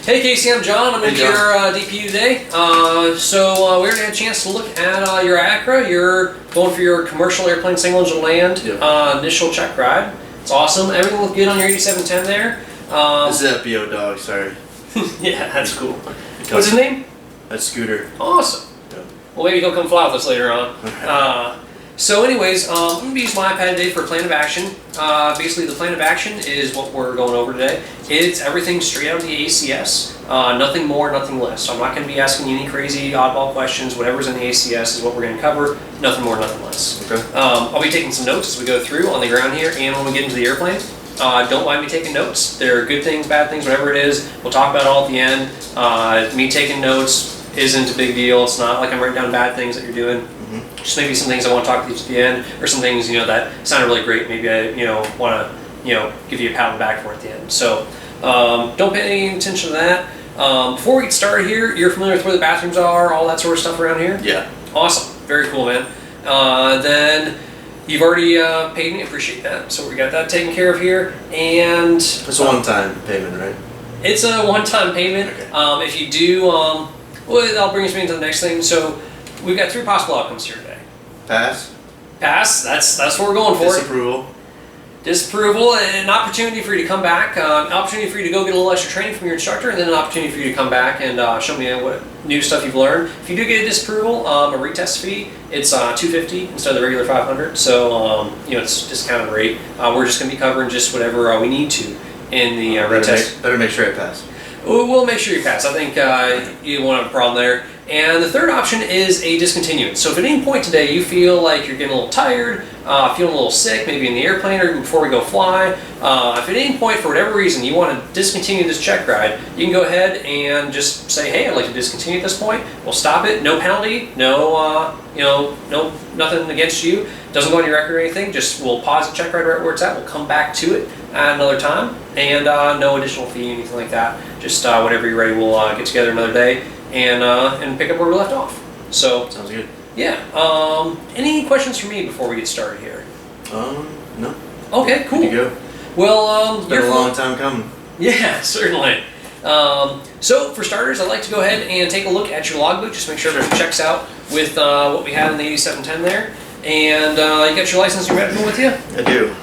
Hey Casey, I'm John. I'm Hey, in John. your DPE today. We're going to have a chance to look at your Acura. You're going for your commercial airplane single engine land initial check ride. It's awesome. Everything looked good on your 8710 there. This is FBO dog, sorry. Yeah, that's cool. What's his name? That's Scooter. Awesome. Yeah. Well, maybe he'll come fly with us later on. I'm going to use my iPad today for a plan of action. Basically, the plan of action is what we're going over today. It's everything straight out of the ACS. Nothing more, nothing less. So I'm not going to be asking you any crazy oddball questions. Whatever's in the ACS is what we're going to cover. Nothing more, nothing less. Okay. I'll be taking some notes as we go through on the ground here and when we get into the airplane. Don't mind me taking notes. They're good things, bad things, whatever it is. We'll talk about it all at the end. Me taking notes isn't a big deal. It's not like I'm writing down bad things that you're doing. Just maybe some things I want to talk to you at the end, or some things that sounded really great. Maybe I want to give you a pat on the back for at the end. So don't pay any attention to that. Before we get started here, you're familiar with where the bathrooms are, all that sort of stuff around here? Yeah. Awesome. Very cool, man. Then you've already paid me. Appreciate that. So we got that taken care of here, and It's a one-time payment, right? it's a one-time payment. Okay. If you do, well, that'll bring us into the next thing. So we've got 3 possible outcomes here today. Pass. Pass. That's what we're going for. Disapproval. Disapproval, an opportunity for you to come back, an opportunity for you to go get a little extra training from your instructor, and then an opportunity for you to come back and show me what new stuff you've learned. If you do get a disapproval, a retest fee, it's $250 instead of the regular $500. So it's discounted rate. We're just going to be covering just whatever we need to in the retest. Better make sure I pass. We'll make sure you pass. I think you won't have a problem there. And the third option is a discontinuance. So if at any point today you feel like you're getting a little tired, feeling a little sick, maybe in the airplane or before we go fly, if at any point for whatever reason you want to discontinue this check ride, you can go ahead and just say, hey, I'd like to discontinue at this point. We'll stop it. No penalty. No, nothing against you. Doesn't go on your record or anything. Just we'll pause the check ride right where it's at. We'll come back to it at another time, and no additional fee, anything like that. Just whenever you're ready, we'll get together another day and pick up where we left off. So Sounds good. yeah. Any questions for me before we get started here? No. Okay, cool. Good to go. Well, It's been a long time coming. Yeah, certainly. So for starters, I'd like to go ahead and take a look at your logbook, just make sure everything checks out with what we had in the 8710 there. And you got your license and your medical with you? I do.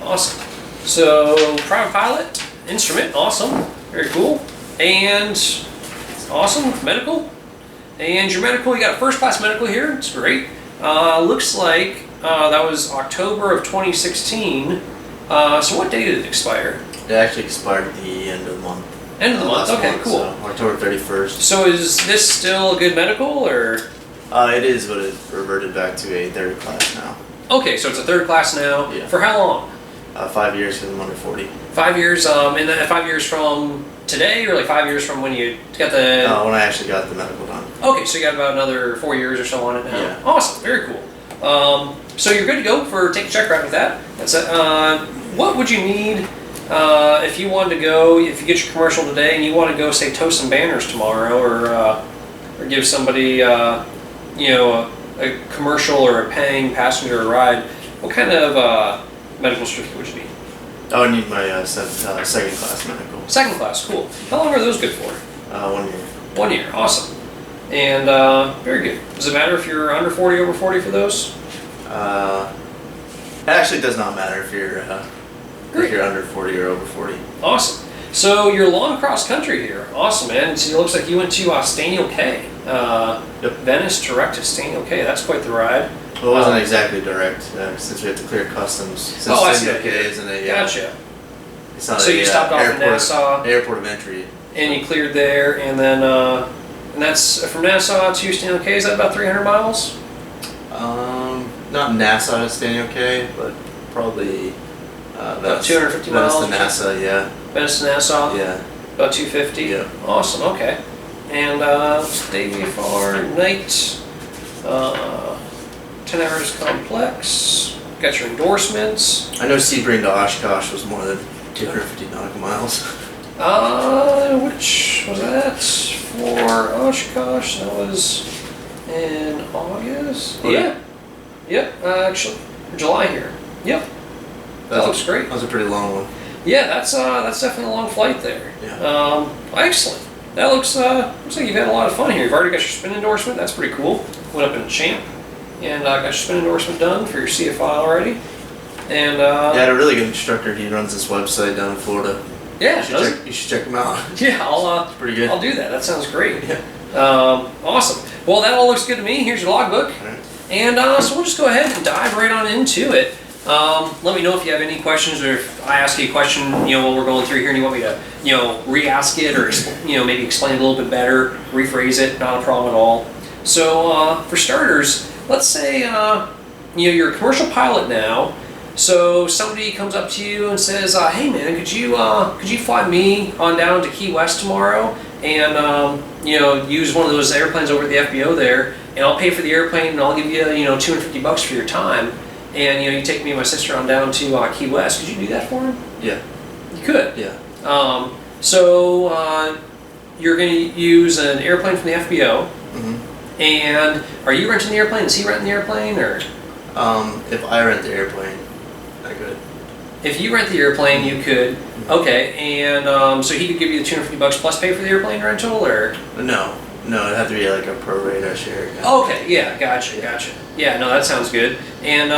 Awesome. So private pilot, instrument, awesome, very cool. And awesome, medical. And your medical, you got a first class medical here, it's great. Looks like that was October of 2016. So what date did it expire? It actually expired at the end of the month. End of the month, okay, cool. So October 31st. So is this still a good medical, or? It is, but it reverted back to a third class now. Okay, so it's a third class now. Yeah. For how long? 5 years because I'm under 40. 5 years, and then 5 years from today, or like 5 years from when you got the... When I actually got the medical done. Okay, so you got about another 4 years or so on it now. Yeah. Awesome, very cool. So you're good to go for take a check ride with that. That's it. What would you need if you wanted to go, if you get your commercial today and you want to go, say, tow some banners tomorrow, or give somebody, a commercial or a paying passenger a ride? What kind of medical certificate would you need? I would need my second class medical. Second class, cool. How long are those good for? 1 year. 1 year, awesome. And very good. Does it matter if you're under 40, over 40 for those? It actually does not matter if you're under 40 or over 40. Awesome. So you're long cross country here. Awesome, man. So it looks like you went to Staniel K. Yep. Venice direct to Staniel K. That's quite the ride. Well, it wasn't exactly direct since we had to clear customs. Since I see. Staniel K isn't a Gotcha. It's not So you stopped off in Nassau. Airport of entry. And you cleared there, and then and that's from Nassau to Staniel K. Is that about 300 miles? Not Nassau to Staniel K, but probably About 250 miles? Venice to Nassau, yeah. Venice to Nassau? Yeah. About 250? Yeah. Awesome, okay. And stay far night, 10 hours complex, got your endorsements. I know Sebring to Oshkosh was more than 250 nautical miles. Which was that for Oshkosh? That was in August? Yeah. Yep, actually, July here. Yep. That looks great. That was a pretty long one. Yeah, that's definitely a long flight there. Yeah. Excellent. That looks like you've had a lot of fun here. You've already got your spin endorsement. That's pretty cool. Went up in a champ and got your spin endorsement done for your CFI already. And Yeah, I had a really good instructor. He runs this website down in Florida. yeah, You should check him out. yeah, It's pretty good. I'll do that. That sounds great. Yeah. Awesome. Well, that all looks good to me. Here's your logbook. All right. And so we'll just go ahead and dive right on into it. Let me know if you have any questions, or if I ask you a question, while we're going through here, and you want me to, re-ask it, or maybe explain it a little bit better, rephrase it. Not a problem at all. So for starters, let's say you're a commercial pilot now. So somebody comes up to you and says, "Hey man, could you fly me on down to Key West tomorrow and use one of those airplanes over at the FBO there, and I'll pay for the airplane and I'll give you $250 for your time, and you take me and my sister on down to Key West. Could you do that for him?" Yeah. You could. Yeah. So you're going to use an airplane from the FBO, and are you renting the airplane? Is he renting the airplane, or? If I rent the airplane, I could. If you rent the airplane, you could. Okay, and so he could give you the $250 plus pay for the airplane rental, or? No, it'd have to be like a pro rata share. Okay, yeah, gotcha. Yeah, no, that sounds good. And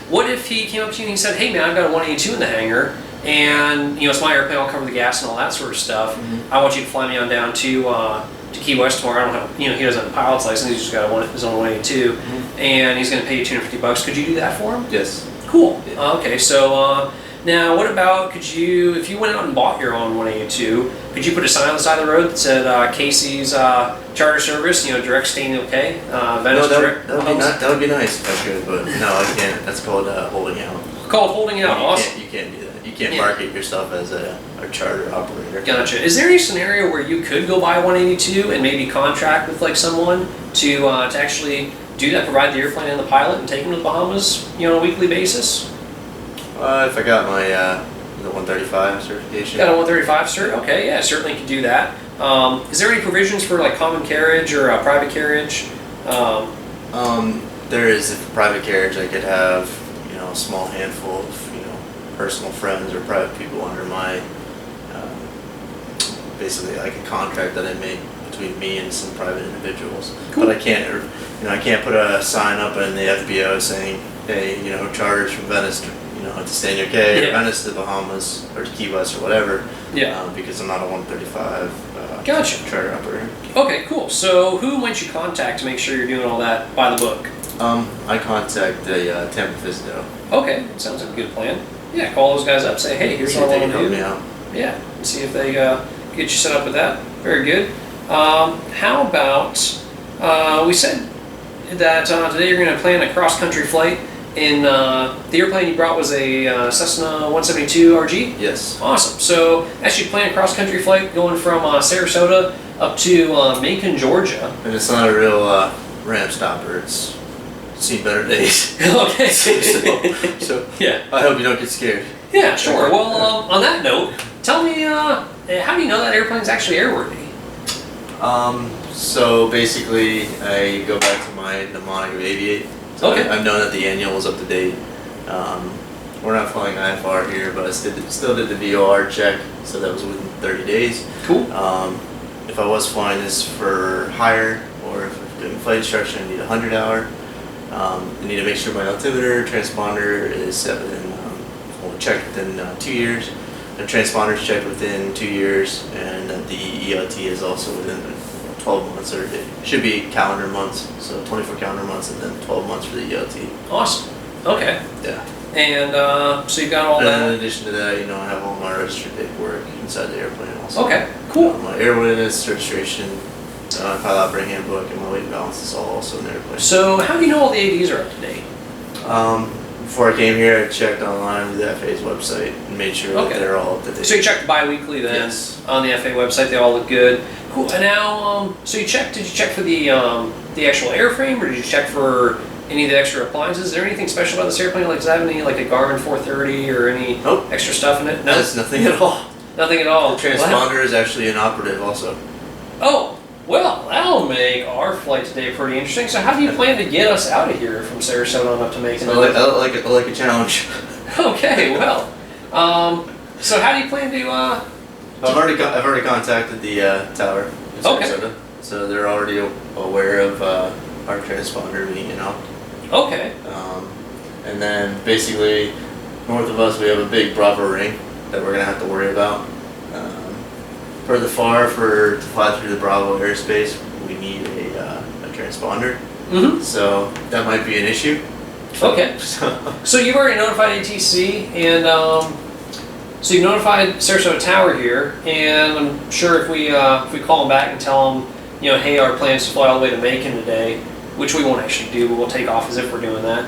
what if he came up to you and he said, "Hey man, I've got a 182 in the hangar, and it's my airplane. I'll cover the gas and all that sort of stuff. I want you to fly me on down to Key West tomorrow. I don't have, he doesn't have a pilot's license. He's just got his own 182, and he's going to pay you $250. Could you do that for him?" Yes. Cool. Yeah. Okay, so now what about, if you went out and bought your own 182, could you put a sign on the side of the road that said Casey's charter service, direct staying okay? Venice direct. That would be nice if I could, but no, I can't. That's called holding out. Called holding out. Awesome. You can't do that. You can't market yourself as a charter operator. Gotcha. Is there any scenario where you could go buy a 182 and maybe contract with someone to actually do that, provide the airplane and the pilot, and take them to the Bahamas, on a weekly basis? If I got my the 135 certification. Got a 135 cert? Okay, yeah, certainly could do that. Is there any provisions for common carriage or private carriage? There is. If private carriage, I could have a small handful of personal friends or private people under my basically like a contract that I make between me and some private individuals. Cool. But I can't put a sign up in the FBO saying, "Hey, charters from Venice to Stanley or Venice to the Bahamas or to Key West or whatever." Yeah. Because I'm not a 135 gotcha. charter operator. Okay, cool. So who might you contact to make sure you're doing all that by the book? I contact the Tampa Fisdo. Okay, sounds like a good plan. Yeah, call those guys up, say, "Hey, here's what I want to do." Me out. Yeah, and see if they get you set up with that. Very good. How about, we said that today you're going to plan a cross-country flight, and the airplane you brought was a Cessna 172 RG? Yes. Awesome. So actually plan a cross-country flight going from Sarasota up to Macon, Georgia. And it's not a real ramp stopper. It's seen better days. Okay. so yeah. I hope you don't get scared. Yeah, sure. Well, on that note, tell me, how do you know that airplane's actually airworthy? So basically, I go back to my mnemonic of aviate. So Okay. I've known that the annual was up to date. We're not flying IFR here, but I still did the VOR check, so that was within 30 days. Cool. If I was flying this for hire, or if I'm doing flight instruction, I need a 100-hour. I need to make sure my altimeter, transponder is set within, checked within 2 years. The transponder's checked within 2 years, and the ELT is also within 12 months, or it should be calendar months, so 24 calendar months and then 12 months for the ELT. Awesome. Okay. Yeah. And so you've got all And that. in addition to that, I have all my registered paperwork inside the airplane also. Okay, cool. My airworthiness, registration, pilot operating handbook, and my weight balance is all also in the airplane. So how do you know all the ADs are up to date? Before I came here, I checked online with the FAA's website and made sure that they're all up to date. So you checked bi-weekly then? Yes. On the FAA website, they all look good. Cool. And now, so did you check for the actual airframe, or did you check for any of the extra appliances? Is there anything special about this airplane? Does it have any, a Garmin 430 or any extra stuff in it? No? That's nothing at all. Nothing at all. The transponder is actually inoperative also. Oh, well, that'll make our flight today pretty interesting. So how do you plan to get us out of here from Sarasota on up to Macon? I like a challenge. Okay, well, So how do you plan to? I've already contacted the tower in Sarasota, so they're already aware of our transponder being out. Okay. And then basically north of us we have a big Bravo ring that we're gonna have to worry about. Further far to fly through the Bravo airspace, we need a transponder. Mm-hmm. So that might be an issue. Okay. So you've already notified ATC, and so you've notified Sarasota Tower here, and I'm sure if we call them back and tell them, hey, our plans to fly all the way to Macon today, which we won't actually do, but we'll take off as if we're doing that.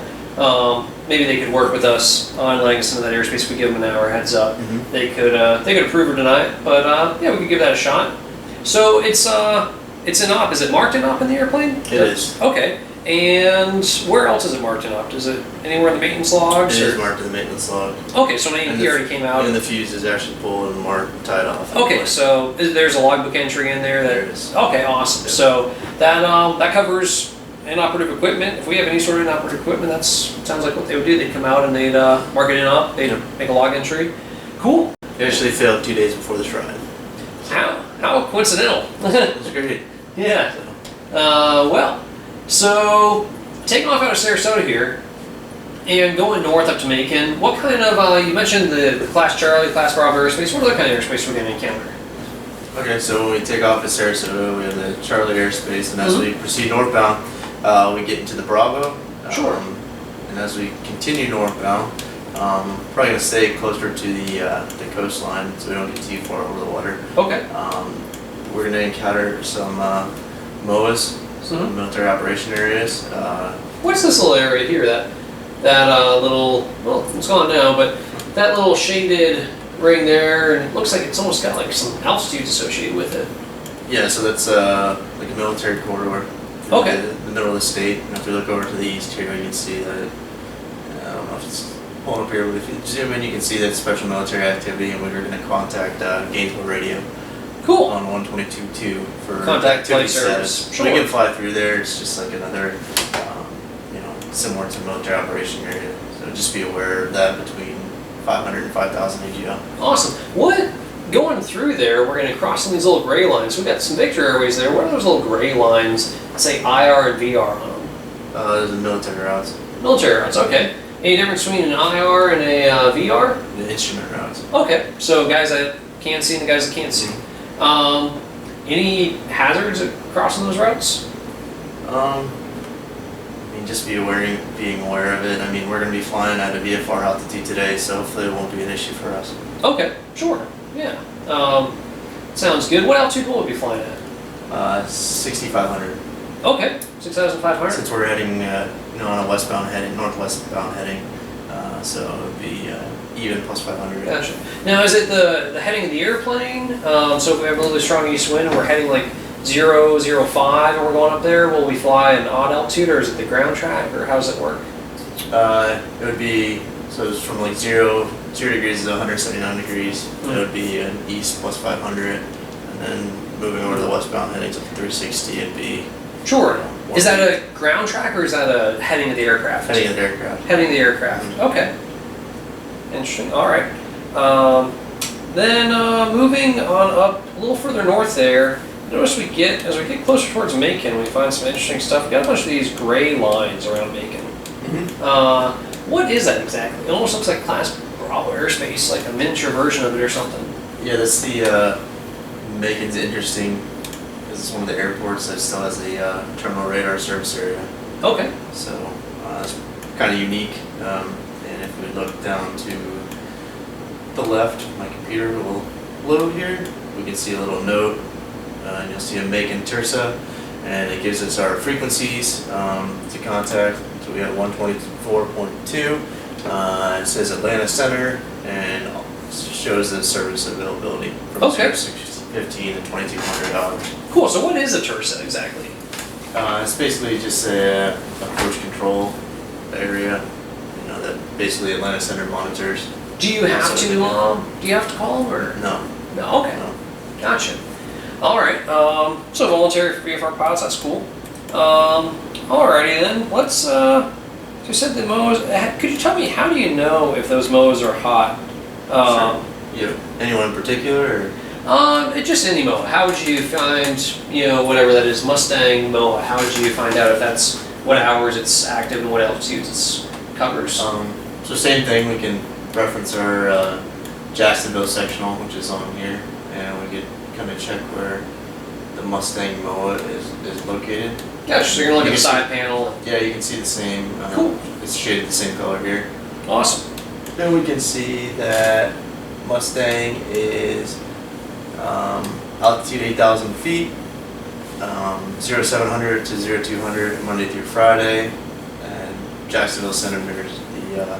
Maybe they could work with us on letting us into that airspace if we give them an hour heads up. Mm-hmm. They could approve or deny it, but yeah, we could give that a shot. So it's in op. Is it marked in op in the airplane? It is. Okay. And where else is it marked in op? Is it anywhere in the maintenance logs? It is marked in the maintenance log. Okay, so an AMP already came out. And the fuse is actually pulled and marked, tied off. Okay, so there's a logbook entry in there. There it is. Okay, awesome. Yeah. So that covers inoperative equipment. If we have any sort of inoperative equipment, that sounds like what they would do. They'd come out and they'd mark it in op. They'd make a log entry. Cool. It actually failed 2 days before the shrine. How coincidental. It was great. Yeah. Well, so taking off out of Sarasota here and going north up to Macon, what kind of, you mentioned the Class Charlie, Class Bravo airspace, what other kind of airspace we're going to encounter? Okay, so when we take off at Sarasota, we have the Charlie airspace, and as Mm-hmm. we proceed northbound, we get into the Bravo. Sure. And as we continue northbound, probably going to stay closer to the coastline so we don't get too far over the water. Okay. We're going to encounter some MOAs, some military operation areas. What's this little area here? That little, well, it's gone now, but that little shaded ring there, and it looks like it's almost got like some altitudes associated with it. Yeah, so that's like a military corridor. Okay. The middle of the state. And if we look over to the east here, you can see that. I don't know if it's pulling up here, but if you zoom in, you can see that special military activity, and we were going to contact Gainesville Radio. Cool. On 122.2 for Contact flight activity service. status. Sure. We can fly through there. It's just like another, similar to military operation area. So just be aware of that between 500 and 5,000 AGL. Awesome. What, going through there, we're going to cross some of these little gray lines. We've got some Victor Airways there. What are those little gray lines that say IR and VR on them? Those are military routes. Military routes, okay. Any difference between an IR and a VR? The instrument routes. Okay, so guys that can see and the guys that can't see. Any hazards crossing those routes? Just being aware of it. I mean, we're going to be flying at a VFR altitude today, so hopefully it won't be an issue for us. Okay, sure, yeah. Sounds good. What altitude will we be flying at? 6,500. Okay, 6,500. Since we're heading, on a westbound heading, northwestbound heading, so it would be even plus 500. Gotcha. Now, is it the heading of the airplane? So if we have a really strong east wind and we're heading like 005 and we're going up there, will we fly an odd altitude, or is it the ground track, or how does it work? It would be, so it's from like 0 degrees to 179 degrees. Mm-hmm. It would be an east plus 500, and then moving over to the westbound headings up to 360, it'd be. Sure. Is that a ground track, or is that a heading of the aircraft? Heading of the aircraft. Heading of the aircraft. Mm-hmm. Okay. Interesting. All right. Then moving on up a little further north there, notice as we get closer towards Macon, we find some interesting stuff. We've got a bunch of these gray lines around Macon. Mm-hmm. What is that exactly? It almost looks like Class Bravo airspace, like a miniature version of it or something. Yeah, that's the Macon's interesting because it's one of the airports that still has a terminal radar service area. Okay. So it's kind of unique. And if we look down to the left, my computer will load here. We can see a little note, and you'll see a Macon TRSA, and it gives us our frequencies to contact. So we have 124.2. It says Atlanta Center, and shows the service availability from Okay. 615 to $2,200. Cool. So what is a TRSA exactly? It's basically just a approach control area, that basically Atlanta Center monitors. Do you have to call them, or? No. No. Okay. No. Gotcha. All right. So voluntary VFR pilots. That's cool. Alrighty then. Let's. You said the MOAs. Could you tell me, how do you know if those MOAs are hot? Sure. Yep. Anyone in particular? Just any MOA. How would you find, whatever that is, Mustang MOA? How would you find out if that's what hours it's active and what altitudes it covers? So same thing. We can reference our Jacksonville sectional, which is on here, and we could kind of check where the Mustang MOA is located. Gotcha. So you're gonna look at the side panel. Yeah, you can see the same. Cool. It's shaded the same color here. Awesome. Then we can see that Mustang is altitude 8,000 feet, 0700 to 0200 Monday through Friday, and Jacksonville Center mirrors the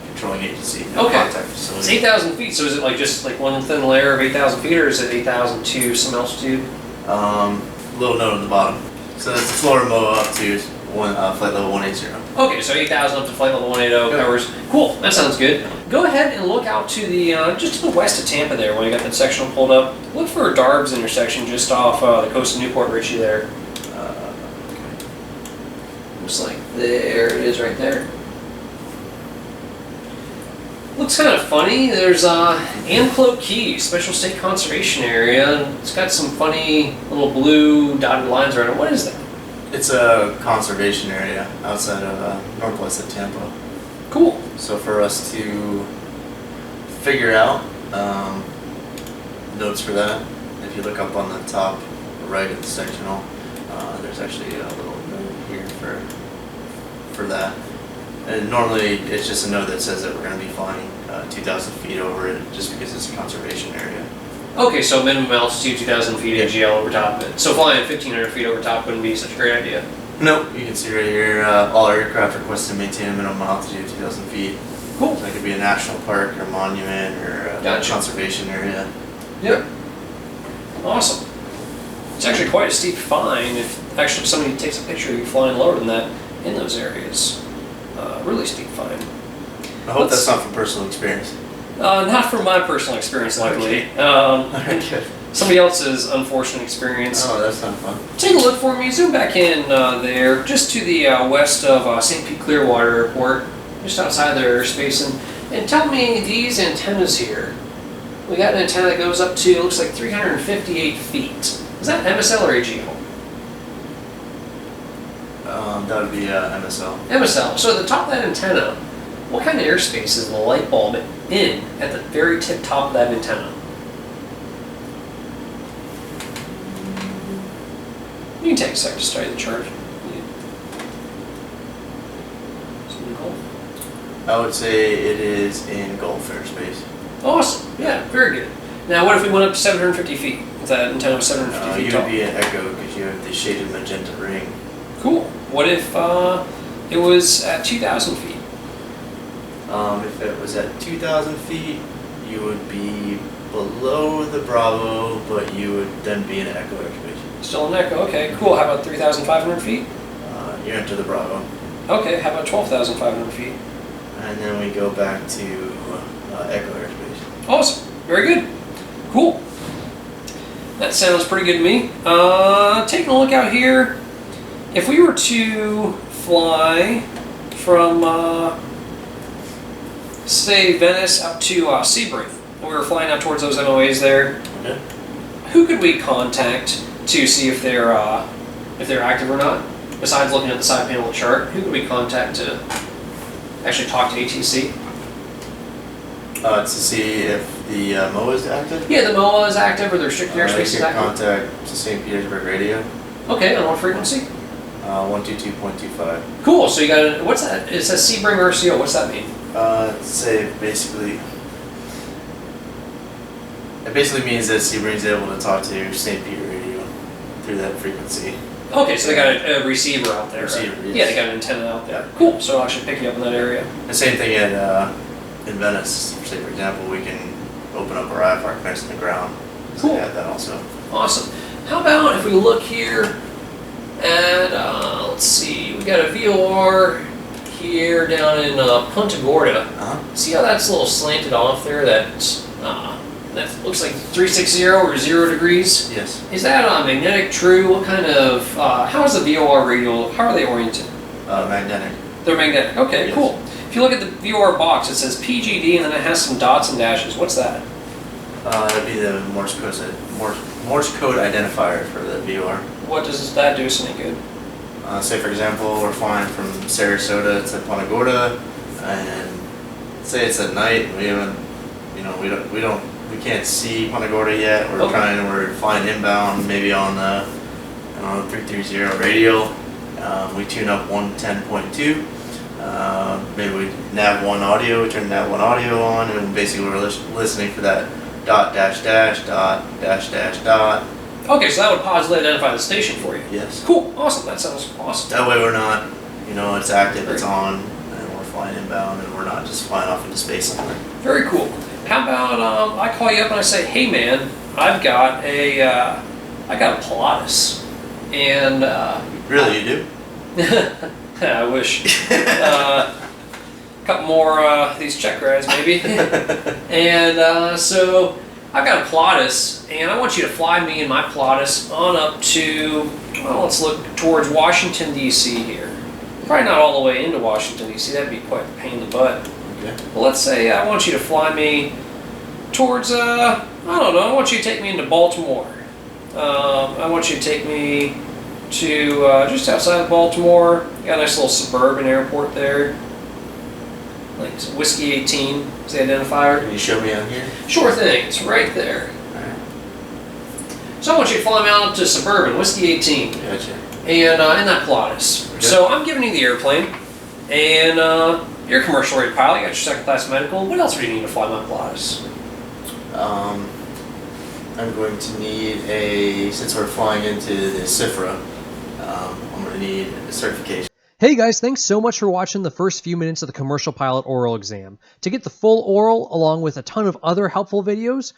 controlling agency. Okay. Contact It's facility. 8,000 feet. So is it just one thin layer of 8,000 feet, or is it 8,000 to some altitude? Little note on the bottom. So that's the Florida MOA up to flight level 180. Okay, so 8,000 up to flight level 180 covers. Cool, that sounds good. Go ahead and look out to the, just to the west of Tampa there, when you got that sectional pulled up. Look for a Darbs intersection just off the coast of Newport Richey there. Looks like there it is right there. Looks kind of funny. There's Anclote Key, Special State Conservation Area. It's got some funny little blue dotted lines around it. What is that? It's a conservation area outside of northwest of Tampa. Cool. So for us to figure out notes for that, if you look up on the top right of the sectional, there's actually a little note here for that. And normally it's just a note that says that we're going to be flying 2,000 feet over it just because it's a conservation area. Okay, so minimum altitude 2,000 feet Yeah. AGL over top of it. So flying 1,500 feet over top wouldn't be such a great idea. Nope, you can see right here, all aircraft request to maintain a minimum altitude of 2,000 feet. Cool. So that could be a national park or monument or a Gotcha. conservation area. Yep. Awesome. It's actually quite a steep find if actually somebody takes a picture of you flying lower than that in those areas. Really steep find. I hope that's not from personal experience. Not from my personal experience, luckily. Okay. Somebody else's unfortunate experience. Oh, that's not fun. Take a look for me. Zoom back in there, just to the west of St. Pete Clearwater Airport, just outside their airspace, and tell me these antennas here. We got an antenna that goes up to, looks like 358 feet. Is that MSL or AGL? That would be MSL. MSL. So at the top of that antenna, what kind of airspace is the light bulb in at the very tip top of that antenna? You can take a sec to study the chart. I would say it is in Gulf airspace. Awesome. Yeah, very good. Now, what if we went up to 750 feet? If that antenna was 750 feet You tall? would be an echo because you have the shaded magenta ring. Cool. What if it was at 2,000 feet? If it was at 2,000 feet, you would be below the Bravo, but you would then be in echo airspace. Still an echo. Okay, cool. How about 3,500 feet? You enter the Bravo. Okay, how about 12,500 feet? And then we go back to echo airspace. Awesome. Very good. Cool. That sounds pretty good to me. Taking a look out here, if we were to fly from, say, Venice up to Sebring, and we were flying out towards those MOAs there, Okay. who could we contact to see if they're active or not? Besides looking at the side panel chart, who could we contact to actually talk to ATC? To see if the MOA is active? Yeah, the MOA is active or the restricted airspace You is can active. contact St. Petersburg Radio, Okay, on what frequency? 122.25. Cool. So you got what's that? It says Sebring RCO. What's that mean? Say basically, it basically means that Sebring's able to talk to St. Peter Radio through that frequency. Okay, so they got a receiver out there. Receiver, right? yes. Yeah, they got an antenna out there. Cool. So I'll actually pick you up in that area. The same thing in Venice. Say for example, we can open up our IFR connects in the ground. So Cool. we have that also. Awesome. How about if we look here at let's see, we got a VOR here down in Punta Gorda. See how that's a little slanted off there? That looks like 360 or 0 degrees. Yes. Is that magnetic true? What kind of, how is the VOR radial, how are they oriented? Magnetic. They're magnetic. Okay, Yes. cool. If you look at the VOR box, it says PGD and then it has some dots and dashes. What's that? That'd be the Morse code identifier for the VOR. What does that do us any good? Say for example, we're flying from Sarasota to Punta Gorda, and say it's at night. And we haven't, we can't see Punta Gorda yet. We're flying inbound, maybe on the 330 radial. We tune up 110.2. Maybe we nav one audio. We turn nav one audio on, and basically we're listening for that dot dash dash dot dash dash dot. Okay, so that would positively identify the station for you. Yes. Cool. Awesome. That sounds awesome. That way we're not, it's active, it's on, and we're flying inbound, and we're not just flying off into space somewhere. Very cool. How about I call you up and I say, hey man, I've got a Pilatus, and Really, you do? I wish. A couple more these Checkrides maybe. And so I've got a Pilatus, and I want you to fly me and my Pilatus on up to, well, let's look towards Washington, D.C. here. Probably not all the way into Washington, D.C. That'd be quite a pain in the butt. Okay. Well, let's say I want you to fly me towards, I don't know, I want you to take me into Baltimore. I want you to take me to just outside of Baltimore. Got a nice little suburban airport there. Like Whiskey 18 is the identifier. Can you show me on here? Sure thing, it's right there. Alright. So I want you to fly me out to suburban, Whiskey 18. Gotcha. And in that Pilatus. Okay. So I'm giving you the airplane, and you're a commercial rate pilot, you got your second class medical. What else would you need to fly my Pilatus? I'm going to need since we're flying into the CIFRA, I'm going to need a certification. Hey guys, thanks so much for watching the first few minutes of the Commercial Pilot Oral Exam. To get the full oral along with a ton of other helpful videos,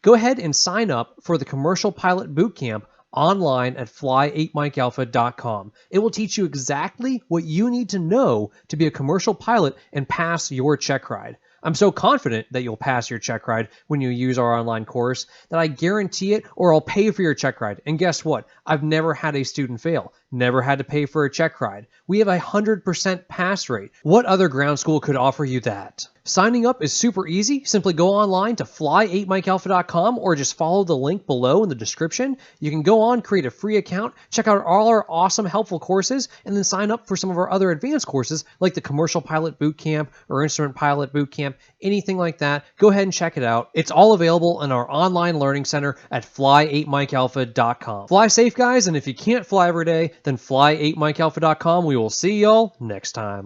go ahead and sign up for the Commercial Pilot Bootcamp online at fly8mikealpha.com. It will teach you exactly what you need to know to be a commercial pilot and pass your check ride. I'm so confident that you'll pass your check ride when you use our online course that I guarantee it, or I'll pay for your check ride. And guess what? I've never had a student fail. Never had to pay for a check ride. We have a 100% pass rate. What other ground school could offer you that? Signing up is super easy. Simply go online to fly8mikealpha.com or just follow the link below in the description. You can go on, create a free account, check out all our awesome helpful courses, and then sign up for some of our other advanced courses like the Commercial Pilot Bootcamp or Instrument Pilot Bootcamp, anything like that. Go ahead and check it out. It's all available in our online learning center at fly8mikealpha.com. Fly safe, guys, and if you can't fly every day, then fly8mikealpha.com. We will see y'all next time.